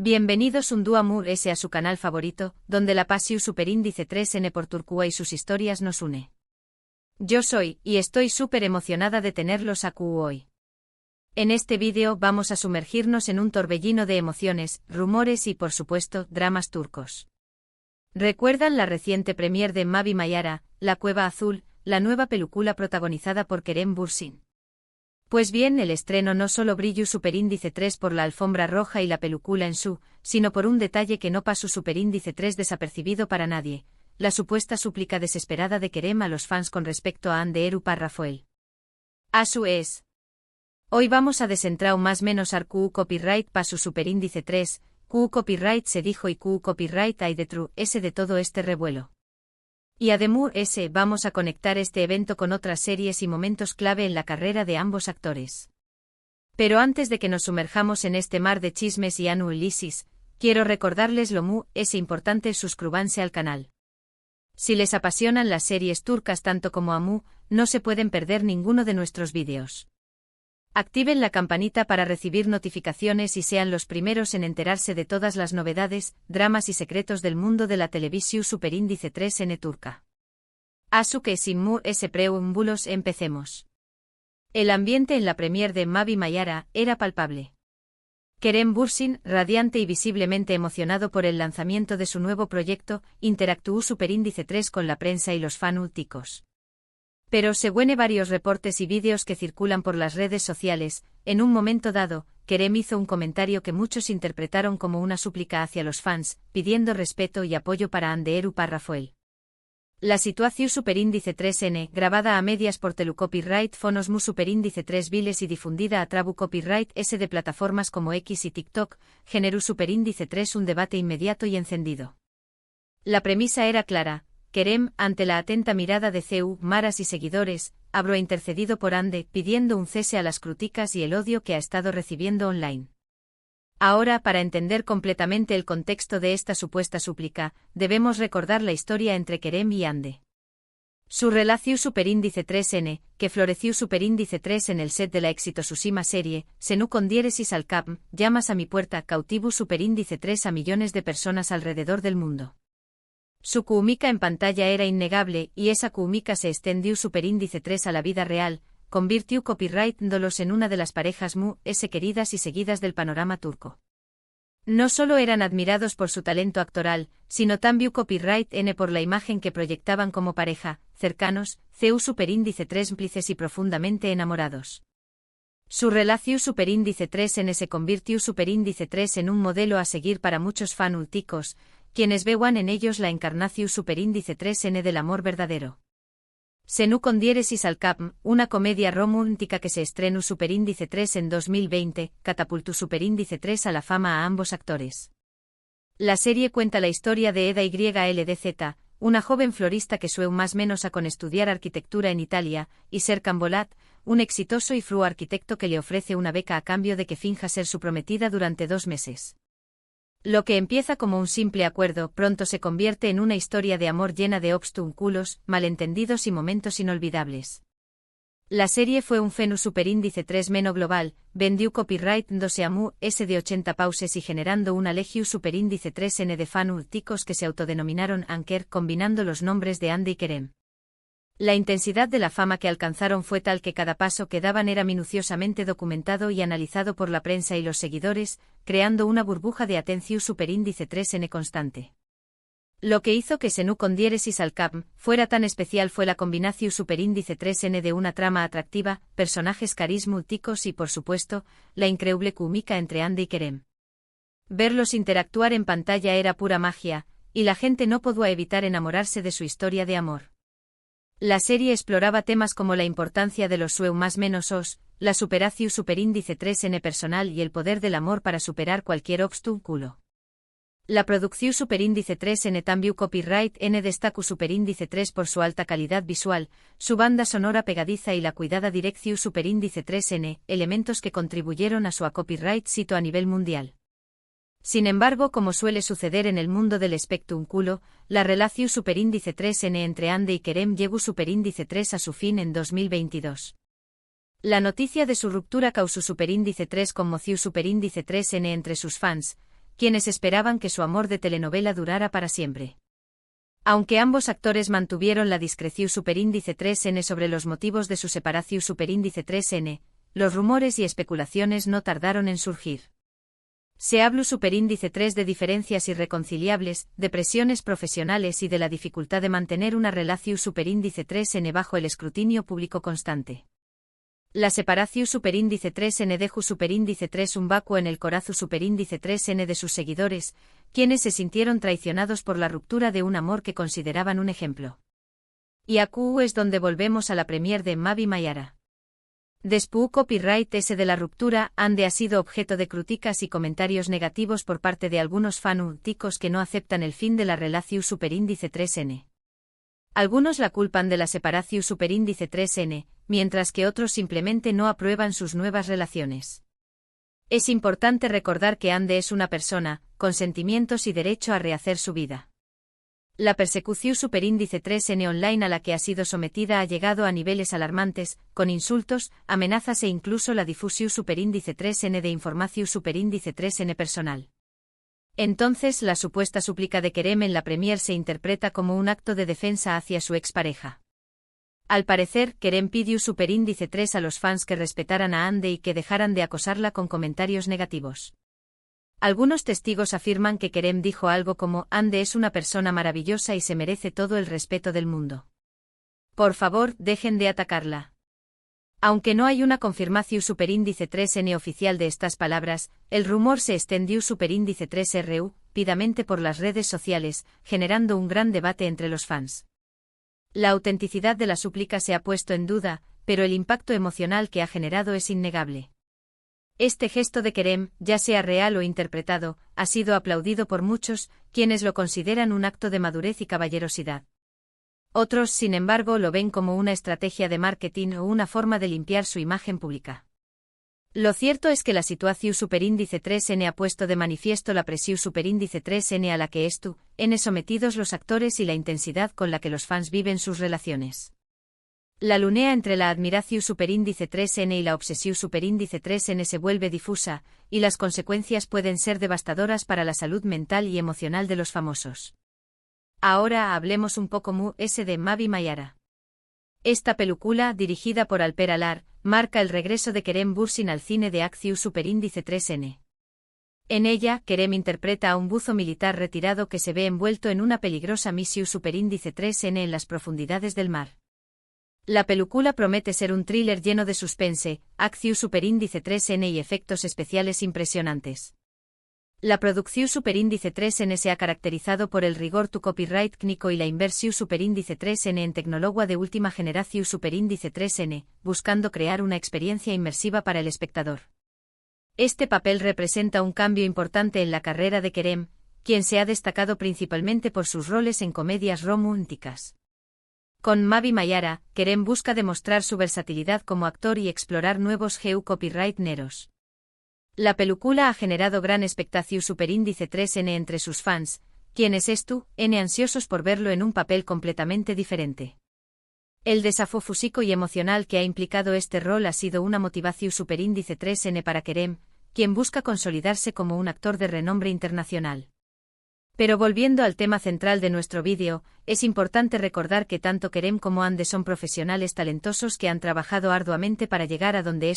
Bienvenidos un día más a su canal favorito, donde la pasión superíndice 3N por Turquía y sus historias nos une. Yo soy, y estoy súper emocionada de tenerlos aquí hoy. En este vídeo vamos a sumergirnos en un torbellino de emociones, rumores y por supuesto, dramas turcos. ¿Recuerdan la reciente premier de Mavi Mayara, La Cueva Azul, la nueva película protagonizada por Kerem Bürsin? Pues bien, el estreno no solo brilló superíndice 3 por la alfombra roja y la película en su, sino por un detalle que no pasó superíndice 3 desapercibido para nadie, la supuesta súplica desesperada de Kerem a los fans con respecto a Hande Erçel Rafael. Asu es. Hoy vamos a desentrar más menos ar QU copyright pasu superíndice 3, QU copyright se dijo y QU copyright hay de todo este revuelo. Y además vamos a conectar este evento con otras series y momentos clave en la carrera de ambos actores. Pero antes de que nos sumerjamos en este mar de chismes y anulisis, quiero recordarles lo importante suscríbanse al canal. Si les apasionan las series turcas tanto como a mí, no se pueden perder ninguno de nuestros vídeos. Activen la campanita para recibir notificaciones y sean los primeros en enterarse de todas las novedades, dramas y secretos del mundo de la televisión superíndice 3N turca. Asu que sin más preámbulos empecemos. El ambiente en la premier de Mavi Mayara era palpable. Kerem Bürsin, radiante y visiblemente emocionado por el lanzamiento de su nuevo proyecto, interactuó superíndice 3 con la prensa y los fanáticos. Pero según varios reportes y vídeos que circulan por las redes sociales, en un momento dado, Kerem hizo un comentario que muchos interpretaron como una súplica hacia los fans, pidiendo respeto y apoyo para Hande Erçel Rafael. La situación superíndice 3N, grabada a medias por Telucopyright Fonos mu superíndice 3 viles y difundida a Trabu Copyright S de plataformas como X y TikTok, generó superíndice 3 un debate inmediato y encendido. La premisa era clara. Kerem, ante la atenta mirada de CU, maras y seguidores, habrá intercedido por Hande, pidiendo un cese a las críticas y el odio que ha estado recibiendo online. Ahora, para entender completamente el contexto de esta supuesta súplica, debemos recordar la historia entre Kerem y Hande. Su relación superíndice 3N, que floreció superíndice 3 en el set de la exitosísima serie, Senu con diéresis al cap, llamas a mi puerta, cautivo superíndice 3 a millones de personas alrededor del mundo. Su química en pantalla era innegable, y esa química se extendió superíndice 3 a la vida real, convirtió copyright-dándolos en una de las parejas queridas y seguidas del panorama turco. No solo eran admirados por su talento actoral, sino también copyright-N por la imagen que proyectaban como pareja, cercanos, CU superíndice 3 cómplices y profundamente enamorados. Su relación superíndice 3N se convirtió superíndice 3 en un modelo a seguir para muchos fanáticos, quienes vean en ellos la encarnación superíndice 3N del amor verdadero. Senu con diéresis al cap, una comedia romántica que se estrenó superíndice 3 en 2020, catapultó superíndice 3 a la fama a ambos actores. La serie cuenta la historia de Eda YLDZ, una joven florista que sueña más menos a con estudiar arquitectura en Italia, y Serkan Bolat, un exitoso y fru arquitecto que le ofrece una beca a cambio de que finja ser su prometida durante 2 meses. Lo que empieza como un simple acuerdo pronto se convierte en una historia de amor llena de obstáculos, malentendidos y momentos inolvidables. La serie fue un fenómeno superíndice 3 meno global, vendió copyright dándose a de 80 pauses y generando una legión superíndice 3N de fanáticos que se autodenominaron Anker combinando los nombres de Hande y Kerem. La intensidad de la fama que alcanzaron fue tal que cada paso que daban era minuciosamente documentado y analizado por la prensa y los seguidores, creando una burbuja de atención superíndice 3N constante. Lo que hizo que Senu con diéresis al cap fuera tan especial fue la combinación superíndice 3N de una trama atractiva, personajes carismáticos y por supuesto, la increíble química entre Hande y Kerem. Verlos interactuar en pantalla era pura magia, y la gente no podía evitar enamorarse de su historia de amor. La serie exploraba temas como la importancia de los sueños más menos os, la superación superíndice 3N personal y el poder del amor para superar cualquier obstáculo. La producción superíndice 3N también copyright-N destacó superíndice 3 por su alta calidad visual, su banda sonora pegadiza y la cuidada dirección superíndice 3N, elementos que contribuyeron a su copyright sito a nivel mundial. Sin embargo, como suele suceder en el mundo del espectáculo, la relación superíndice 3N entre Hande y Kerem llegó superíndice 3 a su fin en 2022. La noticia de su ruptura causó superíndice 3 conmoció superíndice 3N entre sus fans, quienes esperaban que su amor de telenovela durara para siempre. Aunque ambos actores mantuvieron la discreción superíndice 3n sobre los motivos de su separación superíndice 3n, los rumores y especulaciones no tardaron en surgir. Se habló superíndice 3 de diferencias irreconciliables, de presiones profesionales y de la dificultad de mantener una relación superíndice 3n bajo el escrutinio público constante. La separación superíndice 3n dejó superíndice 3 un vacuo en el corazón superíndice 3n de sus seguidores, quienes se sintieron traicionados por la ruptura de un amor que consideraban un ejemplo. Y aquí es donde volvemos a la premier de Mavi Mayara. Después copyright ese de la ruptura, Ande ha sido objeto de críticas y comentarios negativos por parte de algunos fanáticos que no aceptan el fin de la relación superíndice 3n. Algunos la culpan de la separación superíndice 3n, mientras que otros simplemente no aprueban sus nuevas relaciones. Es importante recordar que Ande es una persona, con sentimientos y derecho a rehacer su vida. La persecución superíndice 3n online a la que ha sido sometida ha llegado a niveles alarmantes, con insultos, amenazas e incluso la difusión superíndice 3n de información superíndice 3n personal. Entonces la supuesta súplica de Kerem en la premier se interpreta como un acto de defensa hacia su expareja. Al parecer, Kerem pidió superíndice 3 a los fans que respetaran a Ande y que dejaran de acosarla con comentarios negativos. Algunos testigos afirman que Kerem dijo algo como: Ande es una persona maravillosa y se merece todo el respeto del mundo. Por favor, dejen de atacarla. Aunque no hay una confirmación superíndice 3n oficial de estas palabras, el rumor se extendió superíndice 3 rápidamente por las redes sociales, generando un gran debate entre los fans. La autenticidad de la súplica se ha puesto en duda, pero el impacto emocional que ha generado es innegable. Este gesto de Kerem, ya sea real o interpretado, ha sido aplaudido por muchos, quienes lo consideran un acto de madurez y caballerosidad. Otros, sin embargo, lo ven como una estrategia de marketing o una forma de limpiar su imagen pública. Lo cierto es que la situación superíndice 3n ha puesto de manifiesto la presión superíndice 3n a la que están sometidos los actores y la intensidad con la que los fans viven sus relaciones. La lunea entre la admiración superíndice 3n y la obsesión superíndice 3n se vuelve difusa, y las consecuencias pueden ser devastadoras para la salud mental y emocional de los famosos. Ahora hablemos un poco de Mavi Mayara. Esta película, dirigida por Alper Alar, marca el regreso de Kerem Bürsin al cine de acción superíndice 3n. En ella, Kerem interpreta a un buzo militar retirado que se ve envuelto en una peligrosa misión superíndice 3n en las profundidades del mar. La película promete ser un thriller lleno de suspense, acción superíndice 3n y efectos especiales impresionantes. La producción superíndice 3n se ha caracterizado por el rigor to copyright técnico y la inversión superíndice 3n en tecnología de última generación superíndice 3n, buscando crear una experiencia inmersiva para el espectador. Este papel representa un cambio importante en la carrera de Kerem, quien se ha destacado principalmente por sus roles en comedias románticas. Con Mavi Mayara, Kerem busca demostrar su versatilidad como actor y explorar nuevos copyright neros. La película ha generado gran expectación superíndice 3n entre sus fans, quienes están ansiosos por verlo en un papel completamente diferente. El desafío físico y emocional que ha implicado este rol ha sido una motivación superíndice 3n para Kerem, quien busca consolidarse como un actor de renombre internacional. Pero volviendo al tema central de nuestro vídeo, es importante recordar que tanto Kerem como Ande son profesionales talentosos que han trabajado arduamente para llegar a donde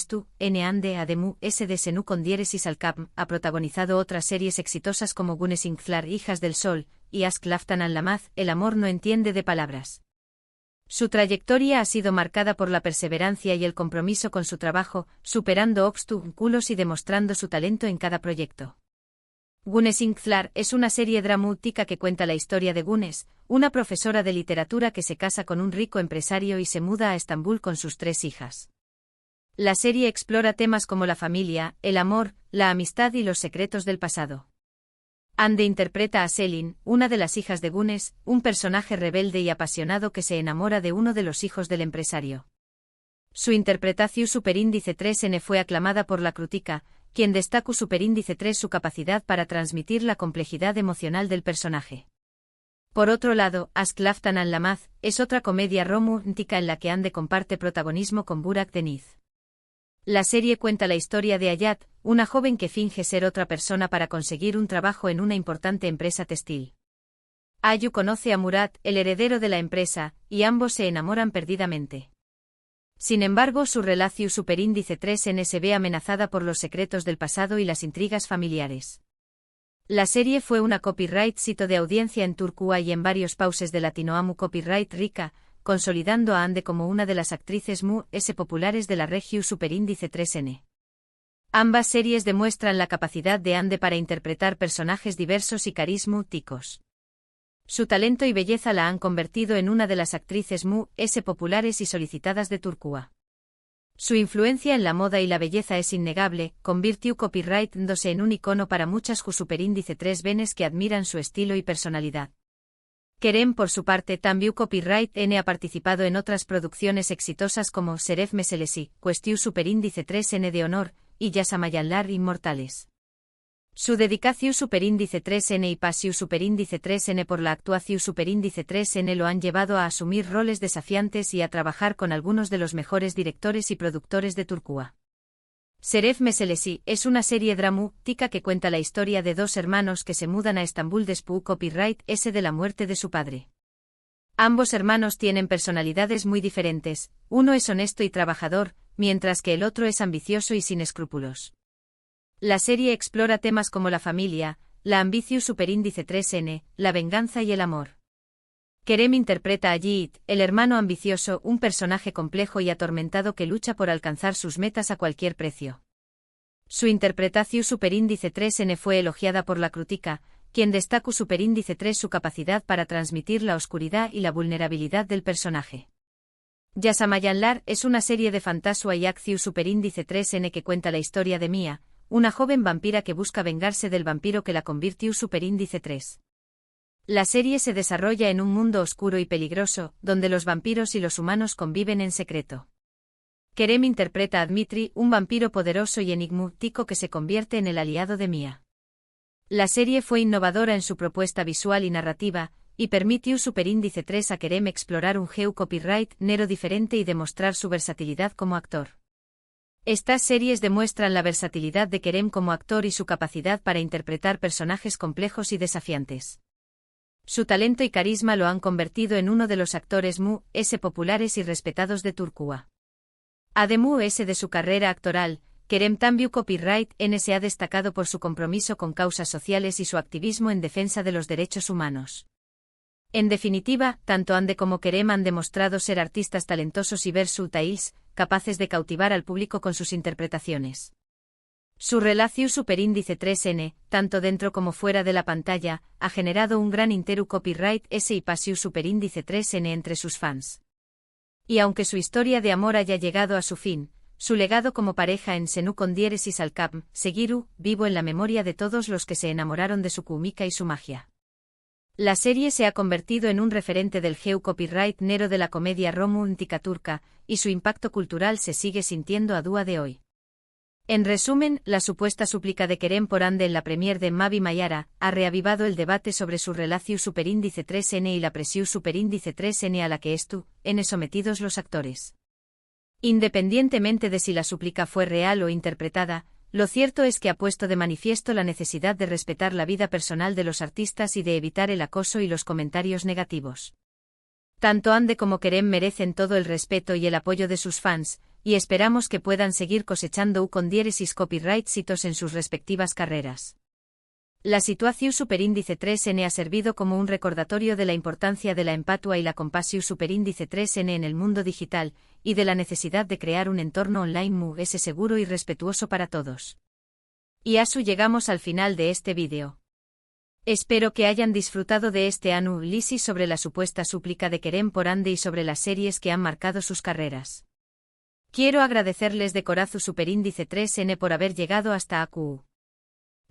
Ande Ademu de Senu con diéresis al cap, ha protagonizado otras series exitosas como Gunes Ingflar, Hijas del Sol, y Ask Laftan an Lamaz, El amor no entiende de palabras. Su trayectoria ha sido marcada por la perseverancia y el compromiso con su trabajo, superando obstáculos y demostrando su talento en cada proyecto. Gunes Ingflar es una serie dramática que cuenta la historia de Gunes, una profesora de literatura que se casa con un rico empresario y se muda a Estambul con sus 3 hijas. La serie explora temas como la familia, el amor, la amistad y los secretos del pasado. Ande interpreta a Selin, una de las hijas de Gunes, un personaje rebelde y apasionado que se enamora de uno de los hijos del empresario. Su interpretación superíndice 3n fue aclamada por la crítica, quien destacó superíndice 3 su capacidad para transmitir la complejidad emocional del personaje. Por otro lado, Ask Laftan an Lamaz es otra comedia romántica en la que Ande comparte protagonismo con Burak Deniz. La serie cuenta la historia de Hayat, una joven que finge ser otra persona para conseguir un trabajo en una importante empresa textil. Ayu conoce a Murad, el heredero de la empresa, y ambos se enamoran perdidamente. Sin embargo, su relación superíndice 3N se ve amenazada por los secretos del pasado y las intrigas familiares. La serie fue una copyright sito de audiencia en Turquía y en varios países de Latinoamérica copyright rica, consolidando a Ande como una de las actrices más populares de la región superíndice 3N. Ambas series demuestran la capacidad de Ande para interpretar personajes diversos y carismáticos. Su talento y belleza la han convertido en una de las actrices más populares y solicitadas de Turquía. Su influencia en la moda y la belleza es innegable, convirtió copyright-dándose en un icono para muchas superíndice 3 venes que admiran su estilo y personalidad. Kerem, por su parte, también copyright-N ha participado en otras producciones exitosas como Şeref Meselesi, Cuestión superíndice 3N de honor, y Yaşamayanlar inmortales. Su dedicación superíndice 3N y pasión superíndice 3N por la actuación superíndice 3N lo han llevado a asumir roles desafiantes y a trabajar con algunos de los mejores directores y productores de Turquía. Şeref Meselesi es una serie dramática que cuenta la historia de dos hermanos que se mudan a Estambul después copyright S de la muerte de su padre. Ambos hermanos tienen personalidades muy diferentes, uno es honesto y trabajador, mientras que el otro es ambicioso y sin escrúpulos. La serie explora temas como la familia, la ambición superíndice 3N, la venganza y el amor. Kerem interpreta a Yiğit, el hermano ambicioso, un personaje complejo y atormentado que lucha por alcanzar sus metas a cualquier precio. Su interpretación superíndice 3N fue elogiada por la crítica, quien destacó superíndice 3 su capacidad para transmitir la oscuridad y la vulnerabilidad del personaje. Yaşamayanlar es una serie de fantasía y acción superíndice 3N que cuenta la historia de Mia, una joven vampira que busca vengarse del vampiro que la convirtió superíndice 3. La serie se desarrolla en un mundo oscuro y peligroso, donde los vampiros y los humanos conviven en secreto. Kerem interpreta a Dmitri, un vampiro poderoso y enigmático que se convierte en el aliado de Mia. La serie fue innovadora en su propuesta visual y narrativa, y permitió superíndice 3 a Kerem explorar un geo copyright nero diferente y demostrar su versatilidad como actor. Estas series demuestran la versatilidad de Kerem como actor y su capacidad para interpretar personajes complejos y desafiantes. Su talento y carisma lo han convertido en uno de los actores más populares y respetados de Turquía. Además de su carrera actoral, Kerem también copyright-N se ha destacado por su compromiso con causas sociales y su activismo en defensa de los derechos humanos. En definitiva, tanto Ande como Kerem han demostrado ser artistas talentosos y versátiles, capaces de cautivar al público con sus interpretaciones. Su relación superíndice 3N, tanto dentro como fuera de la pantalla, ha generado un gran copyright S y pasión superíndice 3N entre sus fans. Y aunque su historia de amor haya llegado a su fin, su legado como pareja en Senu con diéresis al cap, seguirá vivo en la memoria de todos los que se enamoraron de su química y su magia. La serie se ha convertido en un referente del geo copyright nero de la comedia romántica turca, y su impacto cultural se sigue sintiendo a día de hoy. En resumen, la supuesta súplica de Kerem por Ande en la premier de Mavi Mayara ha reavivado el debate sobre su relación superíndice 3N y la presión superíndice 3N a la que sometidos los actores. Independientemente de si la súplica fue real o interpretada, lo cierto es que ha puesto de manifiesto la necesidad de respetar la vida personal de los artistas y de evitar el acoso y los comentarios negativos. Tanto Ande como Kerem merecen todo el respeto y el apoyo de sus fans, y esperamos que puedan seguir cosechando con diéresis copyright hitos en sus respectivas carreras. La situación superíndice 3N ha servido como un recordatorio de la importancia de la empatía y la compasión superíndice 3N en el mundo digital, y de la necesidad de crear un entorno online muy seguro y respetuoso para todos. Y así llegamos al final de este vídeo. Espero que hayan disfrutado de este análisis sobre la supuesta súplica de Kerem por Ande y sobre las series que han marcado sus carreras. Quiero agradecerles de corazón superíndice 3N por haber llegado hasta aquí.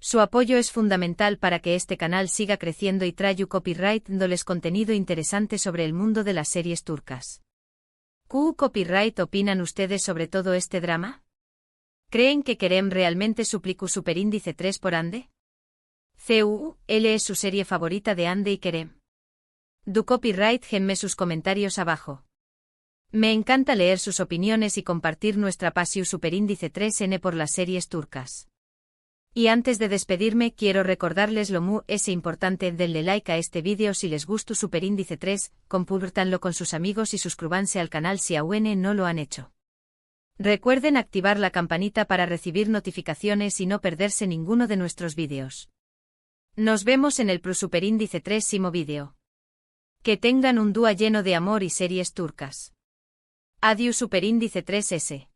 Su apoyo es fundamental para que este canal siga creciendo y traiga copyright dándoles contenido interesante sobre el mundo de las series turcas. ¿Qué copyright opinan ustedes sobre todo este drama? ¿Creen que Kerem realmente suplicó superíndice 3 por Ande? ¿CUL es su serie favorita de Ande y Kerem? Du copyright genme sus comentarios abajo. Me encanta leer sus opiniones y compartir nuestra pasión superíndice 3N por las series turcas. Y antes de despedirme quiero recordarles lo muy importante, denle like a este vídeo si les gusta superíndice 3, compártanlo con sus amigos y suscríbanse al canal si aún no lo han hecho. Recuerden activar la campanita para recibir notificaciones y no perderse ninguno de nuestros vídeos. Nos vemos en el superíndice 3º vídeo. Que tengan un día lleno de amor y series turcas. Adiós superíndice 3S.